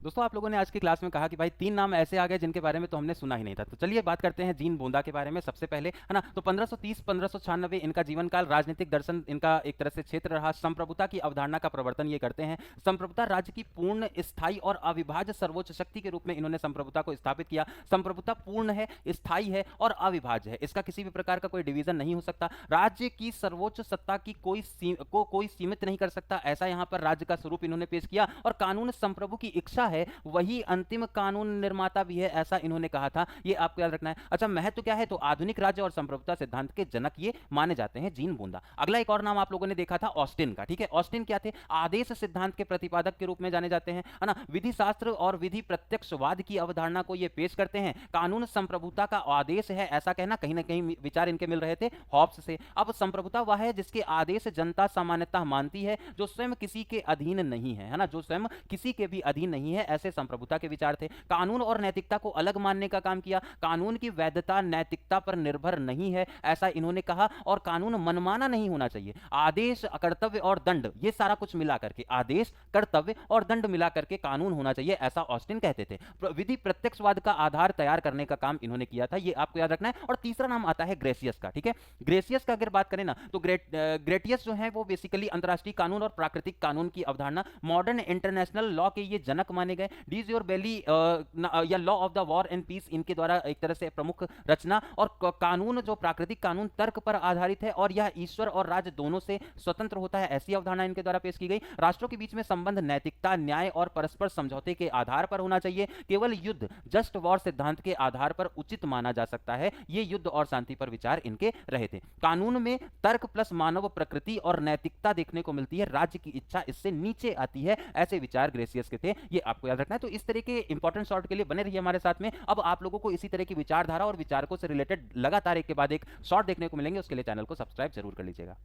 दोस्तों आप लोगों ने आज की क्लास में कहा कि भाई 3 नाम ऐसे आ गए जिनके बारे में तो हमने सुना ही नहीं था। तो चलिए बात करते हैं जीन बोंदा के बारे में सबसे पहले, है ना। तो 1530-1596 इनका जीवन काल, राजनीतिक दर्शन इनका एक तरह से क्षेत्र रहा। संप्रभुता की अवधारणा का प्रवर्तन ये करते हैं। संप्रभुता राज्य की पूर्ण, स्थायी और अविभाज्य सर्वोच्च शक्ति के रूप में इन्होंने संप्रभुता को स्थापित किया। संप्रभुता पूर्ण है, स्थायी है और अविभाज्य है। इसका किसी भी प्रकार का कोई डिवीजन नहीं हो सकता। राज्य की सर्वोच्च सत्ता की कोई सीमित नहीं कर सकता, ऐसा यहाँ पर राज्य का स्वरूप इन्होंने पेश किया। और कानून संप्रभु की इच्छा है, वही अंतिम कानून निर्माता भी है, ऐसा इन्होंने कहा था। ये आपको याद रखना है। अच्छा, महत्व क्या है? तो आधुनिक राज्य और संप्रभुता सिद्धांत के जनक ये माने जाते हैं जीन बोंदा। अगला एक और नाम आप लोगों ने देखा था ऑस्टिन का, ठीक है। ऑस्टिन क्या थे? आदेश सिद्धांत के प्रतिपादक के रूप में जाने जाते हैं, है ना। विधि शास्त्र और विधि प्रत्यक्षवाद की अवधारणा को ये पेश करते हैं। कानून संप्रभुता का आदेश है, ऐसा कहना कहीं ना कहीं विचार इनके मिल रहे थे हॉब्स से। अब संप्रभुता वह है जिसके आदेश जनता सामान्यतः मानती है, जो स्वयं किसी के अधीन नहीं है ना, जो स्वयं किसी के भी अधीन नहीं है, ऐसे संप्रभुता के विचार थे। कानून और नैतिकता को अलग मानने का काम किया। कानून की वैधता नैतिकता पर निर्भर नहीं है, ऐसा इन्होंने कहा। और कानून मनमाना नहीं होना चाहिए। आदेश, कर्तव्य और दंड, ये सारा कुछ मिला करके, आदेश, कर्तव्य और दंड मिला करके कानून होना चाहिए, ऐसा ऑस्टिन कहते थे। विधि प्रत्यक्षवाद का आधार तैयार करने का काम इन्होंने किया था, ये आपको याद रखना है। और तीसरा नाम आता है ग्रेसियस का, ठीक है। ग्रेसियस का अगर बात करें ना, तो ग्रेटियस जो है वो बेसिकली अंतरराष्ट्रीय कानून और प्राकृतिक कानून की अवधारणा, मॉडर्न इंटरनेशनल लॉ के ये जनक माने गए। डिज़ बेली या law of the war and peace इनके द्वारा एक तरह से प्रमुख रचना। और कानून, जो प्राकृतिक कानून तर्क पर आधारित है और यह ईश्वर और राज्य दोनों से स्वतंत्र होता है, ऐसी अवधारणा इनके द्वारा पेश की गई। राष्ट्रों के बीच में संबंध नैतिकता, न्याय और परस्पर समझौते के आधार पर होना चाहिए। केवल युद्ध, जस्ट वॉर सिद्धांत के आधार पर उचित माना जा सकता है। ये युद्ध और शांति पर विचार इनके रहे थे। कानून में तर्क प्लस मानव प्रकृति और नैतिकता देखने को मिलती है, राज्य की इच्छा इससे नीचे आती है, ऐसे विचार ग्रेसियस के थे, ये आपको याद रखना है। तो इस तरह के इंपॉर्टेंट शॉर्ट के लिए बने रहिए हमारे साथ में। अब आप लोगों को इसी तरह की विचारधारा और विचारकों से रिलेटेड लगातार एक के बाद एक शॉर्ट देखने को मिलेंगे, उसके लिए चैनल को सब्सक्राइब जरूर कर लीजिएगा।